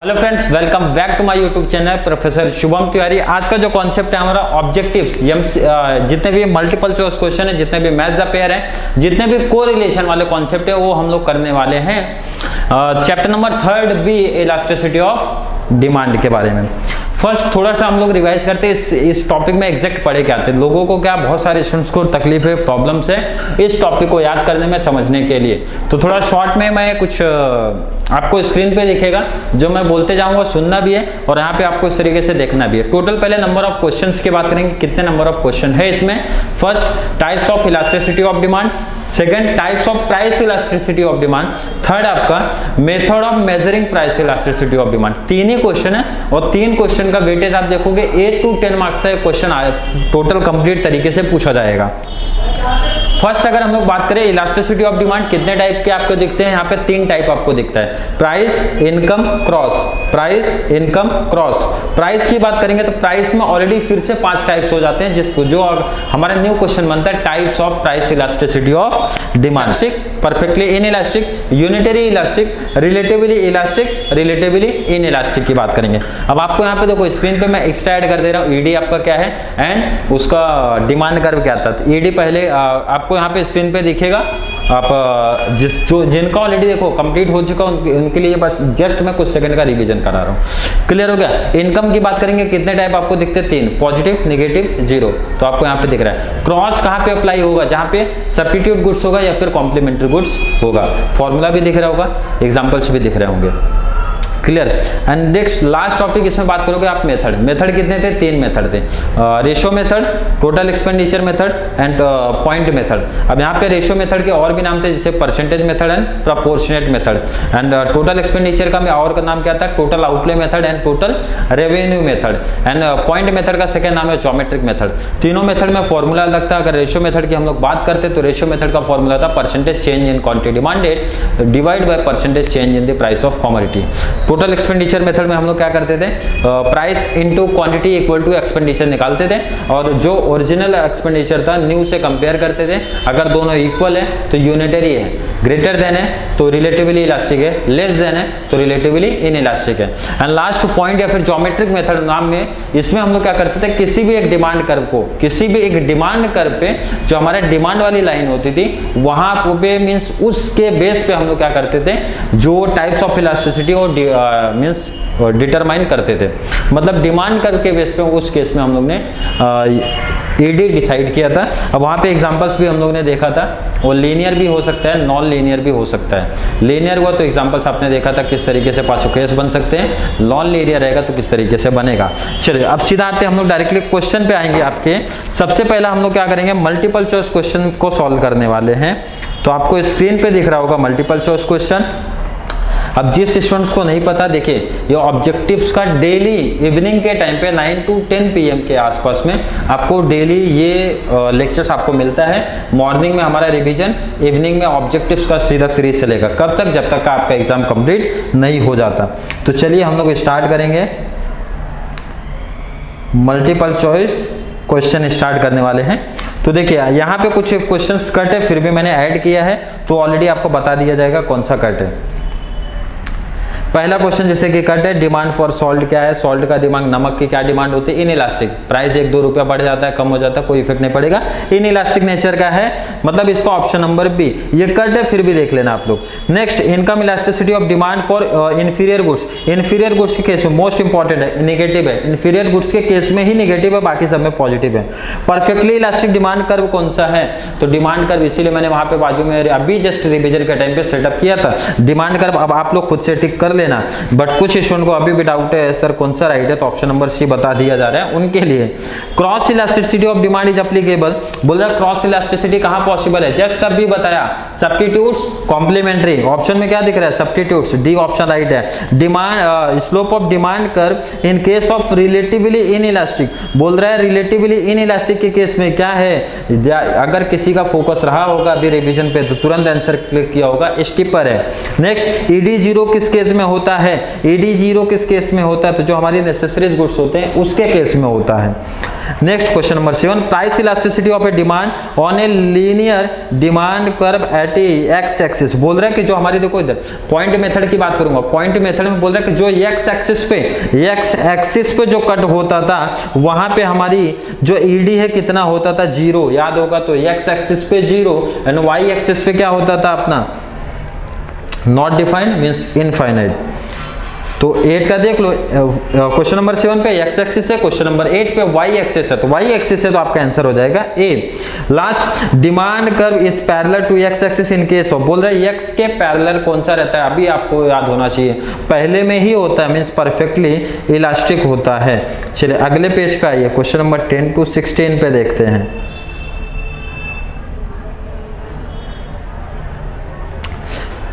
Hello friends, welcome back to my YouTube channel professor Shubham Tiwari. आज का जो कॉन्सेप्ट है हमारा ऑब्जेक्टिव्स, जितने भी मल्टीपल चॉइस क्वेश्चन है, जितने भी मैच द पेयर है, जितने भी कोरिलेशन वाले कॉन्सेप्ट है वो हम लोग करने वाले हैं। Chapter number 3 B elasticity of demand के बारे में। फर्स्ट थोड़ा सा हम लोग रिवाइज करते हैं इस टॉपिक में एग्जैक्ट पढ़े क्या थे। लोगों को क्या बहुत सारे स्टूडेंट्स को तकलीफ है, प्रॉब्लम्स है इस टॉपिक को याद करने में, समझने के लिए। तो थोड़ा शॉर्ट में मैं कुछ आपको स्क्रीन पे दिखेगा, जो मैं बोलते जाऊंगा सुनना भी है और यहाँ पे आपको इस तरीके से देखना भी है। टोटल पहले नंबर ऑफ क्वेश्चंस की बात करेंगे, कितने नंबर ऑफ क्वेश्चन है इसमें। First, types of elasticity of demand. Second, types of price elasticity of demand. Third आपका method of measuring price elasticity of demand. तीन ही क्वेश्चन है और तीन क्वेश्चन का वेटेज आप देखोगे 8 to 10 मार्क्स से क्वेश्चन टोटल कंप्लीट तरीके से पूछा जाएगा। फर्स्ट अगर हम लोग बात करें इलास्टिसिटी ऑफ डिमांड, कितने टाइप के आपको दिखते हैं? यहाँ पे तीन टाइप आपको दिखता है, price, income, cross. Price, income, cross. Price की बात करेंगे तो प्राइस में ऑलरेडी फिर से 5 टाइप्स हो जाते हैं, जिसको जो हमारा न्यू क्वेश्चन बनता है, types of price elasticity of demand. Perfectly inelastic, unitary elastic, relatively elastic, relatively inelastic की बात करेंगे। अब आपको यहाँ पे देखो स्क्रीन पे मैं एक्स्ट्रा ऐड कर दे रहा हूँ, ईडी आपका क्या है एंड उसका डिमांड कर्व क्या था। ईडी पहले आपको यहाँ पे स्क्रीन पे दिखेगा। आप जिनका ऑलरेडी देखो कंप्लीट हो चुका उनके लिए बस जस्ट मैं कुछ सेकंड का रिवीजन करा रहा हूँ। क्लियर हो गया? इनकम की बात करेंगे, कितने टाइप आपको दिखते हैं? 3, पॉजिटिव, नेगेटिव, जीरो। तो आपको यहाँ पे दिख रहा है। क्रॉस कहाँ पे अप्लाई होगा? जहाँ पे सब्स्टिट्यूट गुड्स होगा या फिर कॉम्प्लीमेंट्री गुड्स होगा। फॉर्मूला भी दिख रहा होगा, एग्जाम्पल्स भी दिख रहे होंगे। Clear? And next last topic इसमें बात करोगे आप मेथड। मेथड कितने थे? 3 मेथड थे, ratio method, total expenditure method and point method. अब यहाँ पे रेशो मेथड के और भी नाम थे, जैसे percentage method and proportionate method. And total expenditure का और का नाम क्या था? Total outlay method and total revenue method. And point method का सेकेंड नाम है ज्योमेट्रिक मेथड। तीनों मेथड में फॉर्मूला लगता है। अगर रेशो मेथड की हम लोग बात करते तो रेशो मेथड का फॉर्मूला था percentage change in quantity demanded divide by percentage change in the price of commodity. Total expenditure method में हम लोग क्या करते थे? Price into quantity equal to expenditure निकालते थे और जो ओरिजिनल एक्सपेंडिचर था न्यू से कंपेयर करते थे। अगर दोनों इक्वल है तो यूनिटरी है, ग्रेटर देन है तो रिलेटिवली इलास्टिक है, लेस देन है तो रिलेटिवली इनइलास्टिक है। एंड लास्ट पॉइंट या फिर ज्योमेट्रिक मेथड नाम में, इसमें हम लोग क्या करते थे? किसी भी एक डिमांड कर्व को, किसी भी एक डिमांड कर्व पे जो हमारे डिमांड वाली लाइन होती थी वहां पे मींस उसके बेस पे हम लोग क्या करते थे? जो टाइप्स ऑफ इलास्टिसिटी और मींस डिटरमाइन करते थे। मतलब डिमांड कर्व के बेस पे उस केस में हम लोग ने ईडी डिसाइड किया था। अब वहाँ पे एग्जांपल्स भी हम लोग ने देखा था, वो लीनियर भी हो सकता है, नॉन लीनियर भी हो सकता है। लीनियर हुआ तो एग्जांपल्स आपने देखा था किस तरीके से पांचों केस बन सकते हैं, नॉन लीनियर रहेगा तो किस तरीके से बनेगा। चलिए अब सीधा आते हैं हम लोग डायरेक्टली क्वेश्चन पे आएंगे आपके। सबसे पहला हम लोग क्या करेंगे? मल्टीपल चॉइस क्वेश्चन को सॉल्व करने वाले हैं। तो आपको स्क्रीन पे दिख रहा होगा मल्टीपल चॉइस क्वेश्चन। अब जिस स्टूडेंट्स को नहीं पता, देखिए ये ऑब्जेक्टिव्स का डेली इवनिंग के टाइम पे 9 to 10 PM के आसपास में आपको डेली ये लेक्चर्स आपको मिलता है। मॉर्निंग में हमारा रिवीजन, इवनिंग में ऑब्जेक्टिव्स का सीधा सीरीज चलेगा। कब तक? जब तक का आपका एग्जाम कंप्लीट नहीं हो जाता। तो चलिए हम लोग स्टार्ट करेंगे, मल्टीपल चॉइस क्वेश्चन स्टार्ट करने वाले हैं। तो देखिए यहाँ पे कुछ क्वेश्चंस कट है, फिर भी मैंने ऐड किया है तो ऑलरेडी आपको बता दिया जाएगा कौन सा कट है। पहला क्वेश्चन जैसे कि कट है, डिमांड फॉर सॉल्ट क्या है? सॉल्ट का डिमांड, नमक की क्या डिमांड होती है? इनइलास्टिक। प्राइस 1-2 रुपया बढ़ जाता है, कम हो जाता है, कोई इफेक्ट नहीं पड़ेगा, इनइलास्टिक नेचर का है। मतलब इसका ऑप्शन नंबर बी। ये कट है फिर भी देख लेना आप लोग। Next, income elasticity of demand for inferior goods. Inferior goods के केस में मोस्ट इंपॉर्टेंट है, निगेटिव है। इंफीरियर गुड्स के केस में ही निगेटिव है, बाकी सब में पॉजिटिव है। परफेक्टली इलास्टिक डिमांड कर्व कौन सा है? तो डिमांड कर्व, इसीलिए मैंने वहां पे बाजू में अभी जस्ट रिवीजन के टाइम पे सेटअप किया था डिमांड कर्व। अब आप लोग खुद से टिक कर लेना, बट कुछ स्टूडेंट को अभी भी डाउट है सर कौन सा राइट है, तो ऑप्शन नंबर सी बता दिया जा रहा है उनके लिए। Cross elasticity of demand is applicable. बोल रहा क्रॉस इलास्टिसिटी कहां पॉसिबल है? जस्ट अभी बताया, सब्स्टिट्यूट्स, कॉम्प्लीमेंट्री। ऑप्शन में क्या दिख रहा है? सब्स्टिट्यूट्स, डी ऑप्शन राइट है। Demand slope of demand curve in case of relatively inelastic. बोल रहा है रिलेटिवली इनइलास्टिक के केस में क्या है? अगर किसी का फोकस रहा होगा अभी रिवीजन पे तो तुरंत आंसर क्लिक किया होगा, स्टिपर है। नेक्स्ट, ईडी जीरो किस केस में होता है, ईडी 0 किस केस में होता है, तो जो हमारी नेसेसरीज गुड्स होते हैं उसके केस में होता है। Next question number 7, price elasticity of A demand on a linear demand curve at x axis. बोल रहा है कि जो हमारी, देखो इधर पॉइंट मेथड की बात करूंगा, पॉइंट मेथड में बोल रहा है कि जो एक्स एक्सिस पे जो कट होता था वहां पे हमारी जो ईडी है कितना होता था, 0, याद होगा। तो एक्स एक्सिस पे 0 एंड वाई एक्सिस पे क्या होता था अपना, नॉट डिफाइंड मींस इनफाइनाइट। तो 8 का देख लो, क्वेश्चन नंबर 7 पे एक्स एक्सिस है, क्वेश्चन नंबर 8 पे वाई एक्सिस है, तो वाई एक्सिस है तो आपका आंसर हो जाएगा A. Last, demand curve is parallel to X axis in case of, बोल रहे हैं एक्स के पैरेलल कौन सा रहता है, अभी आपको याद होना चाहिए, पहले में ही होता है, मींस परफेक्टली इलास्टिक होता है। चलिए अगले पेज पे आइए, क्वेश्चन नंबर 10 to 16 पे देखते हैं।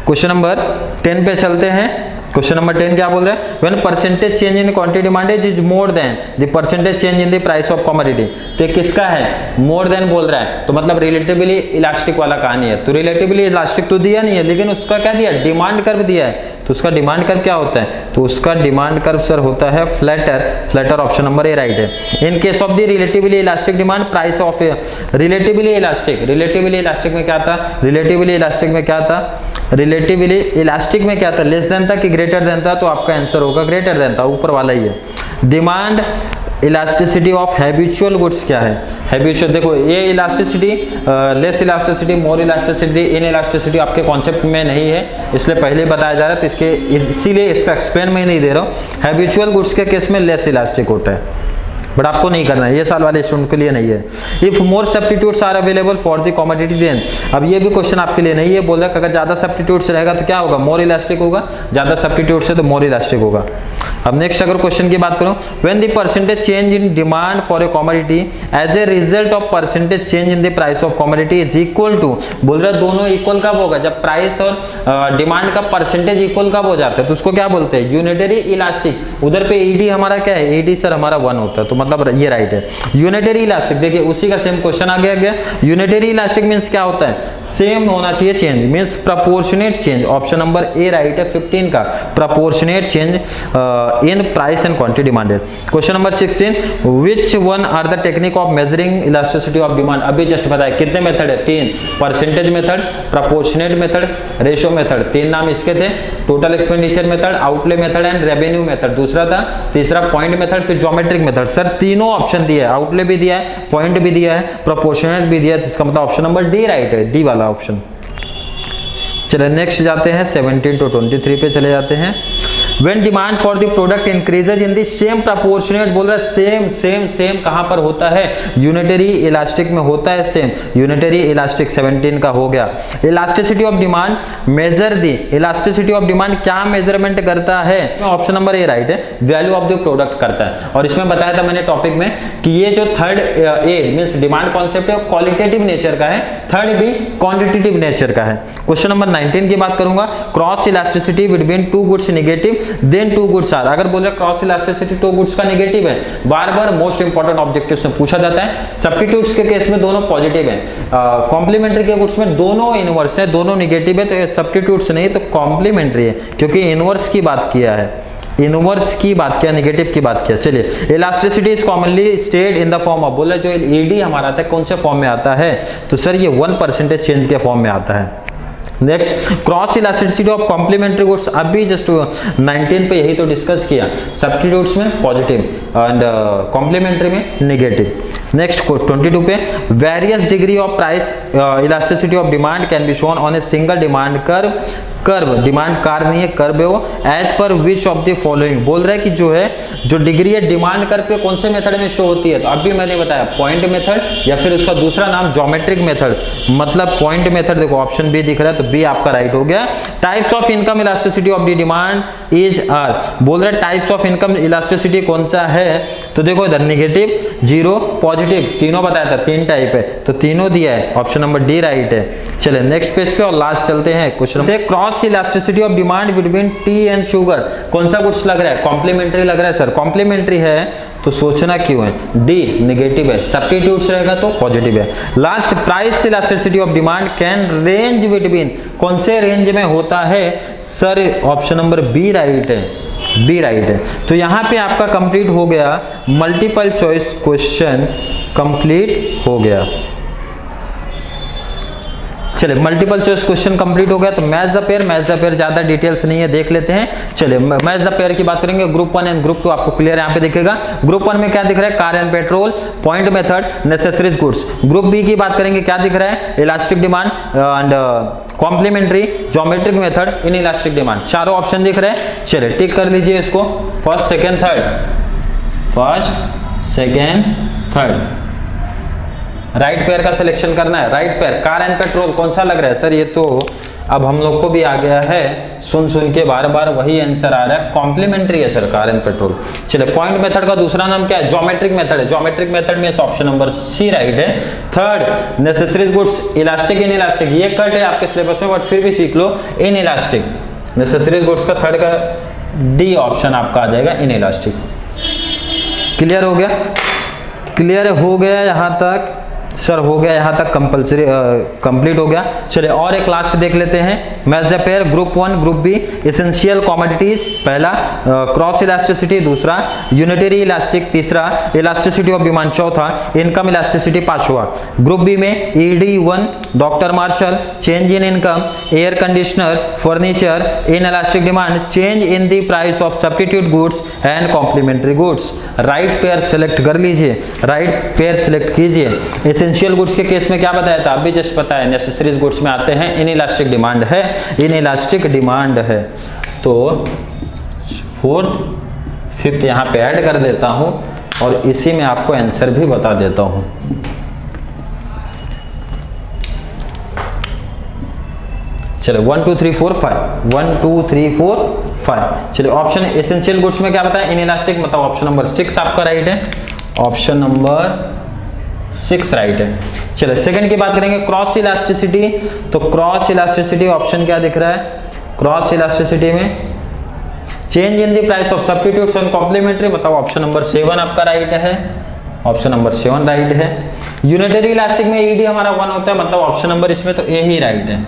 क्वेश्चन नंबर 10 पे चलते हैं। क्वेश्चन नंबर 10 क्या बोल रहा है, when percentage change in quantity demand is more than the percentage change in the price of commodity. तो ये किसका है, मोर देन बोल रहा है, तो मतलब रिलेटिवली इलास्टिक वाला कहानी है। तो रिलेटिवली इलास्टिक तो दिया नहीं है, लेकिन उसका क्या दिया, डिमांड कर्व दिया है। तो उसका डिमांड कर्व क्या होता है, तो उसका डिमांड कर्व सर होता है flatter, option number A right है। In case of the relatively elastic demand price of relatively elastic में क्या था, रिलेटिवली इलास्टिक में क्या था, लेस देन था कि ग्रेटर देन था, तो आपका आंसर होगा ग्रेटर देन था, ऊपर वाला ही है। Demand elasticity of habitual goods क्या है, हैबिचुअल, देखो ये इलास्टिसिटी, लेस इलास्टिसिटी, मोर इलास्टिसिटी, इन इलास्टिसिटी आपके कॉन्सेप्ट में नहीं है, इसलिए पहले बताया जा रहा है, तो इसके इसीलिए इसका एक्सप्लेन मैं नहीं दे रहा हूँ। हैबिचुअल गुड्स के केस में लेस इलास्टिक होता है, बट आपको नहीं करना है, ये साल वाले स्टूडेंट के लिए नहीं है। If more substitutes are available for the commodity then, अब ये भी क्वेश्चन आपके लिए नहीं है, बोल रहा है कि अगर ज्यादा सब्स्टिट्यूट्स रहेगा तो क्या होगा, मोर इलास्टिक होगा, ज्यादा सब्स्टिट्यूट्स है तो मोर इलास्टिक होगा। अब नेक्स्ट अगर क्वेश्चन की बात करूं, when the percentage change in demand for a commodity as a result of percentage change in the price of commodity is equal to, बोल रहा है दोनों इक्वल कब होगा, जब प्राइस और डिमांड का परसेंटेज इक्वल कब हो जाता है, तो उसको क्या बोलते हैं, यूनिटरी इलास्टिक। उधर पे ईडी हमारा क्या है, ईडी सर हमारा 1 होता है, तो मतलब ये राइट है। यूनिटरी इलास्टिक, देखिए उसी का सेम क्वेश्चन आ गया। यूनिटरी इलास्टिक मींस क्या होता है, सेम होना चाहिए change, means proportionate change, option number A right है 15 का, proportionate change in price and quantity demanded. Question number 16, which one are the technique of measuring elasticity of demand, अभी just बताया, कितने मेथड है, 3, percentage method, proportionate method, ratio method, 3 नाम इसके थे, total expenditure method, outlay method and revenue method दूसरा था, तीसरा पॉइंट मेथड, फिर ज्योमेट्रिक मेथड। सर तीनों ऑप्शन दिया है, आउटले भी दिया है, पॉइंट भी दिया है, प्रोपोर्शनेट भी दिया है, इसका मतलब ऑप्शन नंबर डी राइट है, डी वाला ऑप्शन। चलिए नेक्स्ट जाते हैं 17 to 23 पे चले जाते हैं। When demand for the product increases in the same proportionate, बोल रहा है सेम कहां पर होता है, यूनिटरी इलास्टिक में होता है सेम, यूनिटरी इलास्टिक 17 का हो गया। Elasticity of demand, measure the elasticity of demand क्या मेजरमेंट करता है, ऑप्शन नंबर ए राइट है, वैल्यू ऑफ द प्रोडक्ट करता है। और इसमें बताया था मैंने टॉपिक में कि ये जो third A means demand concept है क्वालिटेटिव नेचर का है, थर्ड बी क्वांटिटेटिव नेचर का है। क्वेश्चन नंबर 19 की बात करूंगा, cross elasticity between two goods negative then two goods are, अगर बोल रहे क्रॉस इलास्टिसिटी टू गुड्स का नेगेटिव है, बार बार मोस्ट इंपॉर्टेंट ऑब्जेक्टिव्स में पूछा जाता है। सब्स्टिट्यूट्स के केस में दोनों पॉजिटिव है, कॉम्प्लीमेंट्री के गुड्स में दोनों इनवर्स है, दोनों नेगेटिव है, तो ये सब्स्टिट्यूट्स नहीं तो कॉम्प्लीमेंट्री है, क्योंकि इनवर्स की बात किया है, इनवर्स की बात किया, नेगेटिव की बात किया। चलिए elasticity is commonly state in the form of, बोला जो ईडी हमारा आता है कौन से फॉर्म में आता है, तो सर ये 1% चेंज के फॉर्म में आता है। Next, cross elasticity of complementary goods, अभी जस्ट 19 पे यही तो डिस्कस किया, सब्स्टिट्यूट्स में पॉजिटिव एंड कॉम्प्लीमेंट्री में नेगेटिव। नेक्स्ट 22 पे, various degree of price elasticity of demand can be shown on a single demand curve, demand car नहीं है, कर्व है वो, as per which of the following, बोल रहा है कि जो है जो डिग्री है डिमांड कर्व पे कौन से मेथड में शो होती है, तो अभी मैंने बताया पॉइंट मेथड या फिर उसका दूसरा नाम ज्योमेट्रिक मेथड, मतलब पॉइंट मेथड। देखो ऑप्शन बी दिख रहा है, तो बी आपका राइट हो गया। Types of income elasticity of the demand is are, बोल रहा है टाइप्स ऑफ इनकम इलास्टिसिटी कौन सा है, तो देखो इधर नेगेटिव, 0, पॉजिटिव, तीनों बताया था, 3 टाइप है, तो तीनों दिया है, ऑप्शन नंबर डी राइट है। चले नेक्स्ट पेज पे और लास्ट चलते हैं question, cross cross elasticity of demand between T and sugar, कौन सा गुड्स लग रहा है? कॉम्प्लीमेंट्री लग रहा है सर। कॉम्प्लीमेंट्री है तो सोचना क्यों है, डी नेगेटिव है, सब्स्टिट्यूट्स रहेगा तो पॉजिटिव है। Last, price elasticity of demand can range between, कौन से रेंज में होता है sir? Option number B right है, बी राइट है। तो यहाँ पे आपका कंप्लीट हो गया, मल्टीपल चॉइस क्वेश्चन कंप्लीट हो गया। चलिए मल्टीपल चॉइस क्वेश्चन कंप्लीट हो गया। तो match the pair, match the pair ज्यादा डिटेल्स नहीं है, देख लेते हैं। चलिए मैच द पेयर की बात करेंगे। ग्रुप 1 एंड ग्रुप 2 आपको क्लियर यहाँ पे दिखेगा। ग्रुप 1 में क्या दिख रहा है? Car and petrol, point method, necessaries goods. Group B की बात करेंगे, क्या दिख रहा है? Elastic demand and complementary, geometric method, in elastic demand, चारों ऑप्शन दिख रहे हैं। चलिए टिक कर लीजिए इसको, first second third, first second third. Right pair का सिलेक्शन करना है। Right pair car and petrol कौन सा लग रहा है सर? ये तो अब हम लोग को भी आ गया है, सुन के बार बार वही आंसर आ रहा है, कॉम्प्लीमेंट्री है सर कार एंड पेट्रोल। चलिए पॉइंट मेथड का दूसरा नाम क्या है? ज्योमेट्रिक मेथड है। ज्योमेट्रिक मेथड में ऑप्शन नंबर सी राइट है। Third, necessaries goods, elastic in elastic, ये कट है आपके सिलेबस में बट फिर भी सीख लो, इन इलास्टिक। नेसेसरीज गुड्स का थर्ड का डी ऑप्शन आपका आ जाएगा, इन इलास्टिक। क्लियर हो गया? क्लियर हो गया यहाँ तक सर? हो गया यहाँ तक, कंपलसरी कंप्लीट हो गया। चलिए और एक लास्ट देख लेते हैं। Match the pair, group 1 group B, essential commodities पहला, क्रॉस इलास्टिसिटी दूसरा, यूनिटरी इलास्टिक तीसरा, इलास्टिसिटी ऑफ डिमांड चौथा, इनकम इलास्टिसिटी पांचवा। ग्रुप बी में ED 1, doctor Marshall, change in income, air conditioner, furniture, in elastic demand, change in the price of substitute goods and complementary goods. Right pair select कर लीजिए, right pair select कीजिए। Essential goods के case में क्या बताया था? अभी just पता है। नेसेसरीज गुड्स में आते हैं, इन इलास्टिक डिमांड है, इन इलास्टिक डिमांड है। तो फोर्थ फिफ्थ यहाँ पे ऐड कर देता हूं और इसी में आपको आंसर भी बता देता हूं। चलो 1 2 3 4 5, 1 2 3 4 5। चलिए ऑप्शन एसेंशियल गुड्स में क्या बताया? इन इलास्टिक, मतलब ऑप्शन नंबर 6 आपका राइट है, ऑप्शन नंबर 6 राइट है। चलिए सेकंड की बात करेंगे, क्रॉस इलास्टिसिटी। तो क्रॉस इलास्टिसिटी ऑप्शन क्या दिख रहा है? क्रॉस इलास्टिसिटी में change in the price of substitutes and complementary, मतलब ऑप्शन नंबर 7 आपका राइट है, ऑप्शन नंबर 7 राइट है। यूनिटरी इलास्टिक में ईडी हमारा 1 होता है, मतलब ऑप्शन नंबर इसमें तो ए ही राइट है,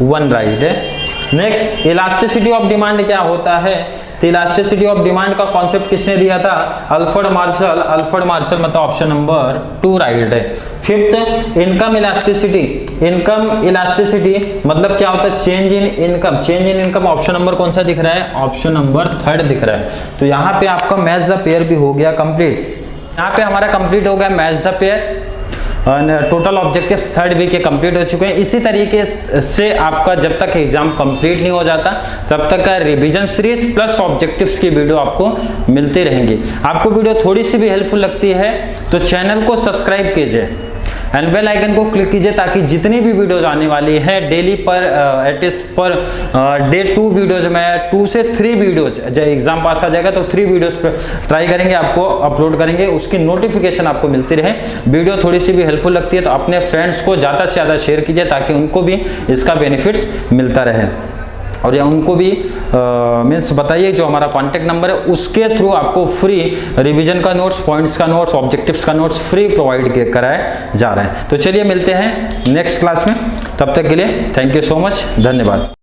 1 राइट है। नेक्स्ट, इलास्टिसिटी ऑफ डिमांड क्या होता है? तो इलास्टिसिटी ऑफ डिमांड का कॉन्सेप्ट किसने दिया था? अल्फ्रेड मार्शल, अल्फ्रेड मार्शल, मतलब ऑप्शन नंबर 2 राइट है। Fifth, income elasticity, income elasticity मतलब क्या होता है? Change in income, change in income option number कौन सा दिख रहा है? ऑप्शन नंबर 3 दिख रहा है। तो यहाँ पे आपका मैच द पेयर भी हो गया कंप्लीट। यहाँ पे हमारा कंप्लीट हो गया match the pair. Total objectives third week के कंप्लीट हो चुके हैं। इसी तरीके से आपका जब तक एग्जाम कंप्लीट नहीं हो जाता तब तक का रिवीजन सीरीज प्लस ऑब्जेक्टिव्स की वीडियो आपको मिलती रहेंगी। आपको वीडियो थोड़ी सी भी हेल्पफुल लगती है तो चैनल को सब्सक्राइब कीजिए एंड बेल आइकन को क्लिक कीजिए ताकि जितनी भी वीडियोज आने वाली है डेली पर एटलीस्ट पर डे 2 वीडियोज में 2 से 3 वीडियोज, जब एग्जाम पास आ जाएगा तो 3 वीडियोज ट्राई करेंगे, आपको अपलोड करेंगे, उसकी नोटिफिकेशन आपको मिलती रहे। वीडियो थोड़ी सी भी हेल्पफुल लगती है तो अपने फ्रेंड्स को ज़्यादा से ज़्यादा शेयर कीजिए ताकि उनको भी इसका बेनिफिट्स मिलता रहे। और या उनको भी मीन्स बताइए, जो हमारा कॉन्टैक्ट नंबर है उसके थ्रू आपको फ्री रिवीजन का नोट्स, पॉइंट्स का नोट्स, ऑब्जेक्टिव्स का नोट्स फ्री प्रोवाइड कराए जा रहे हैं। तो चलिए मिलते हैं नेक्स्ट क्लास में, तब तक के लिए थैंक यू सो मच, धन्यवाद।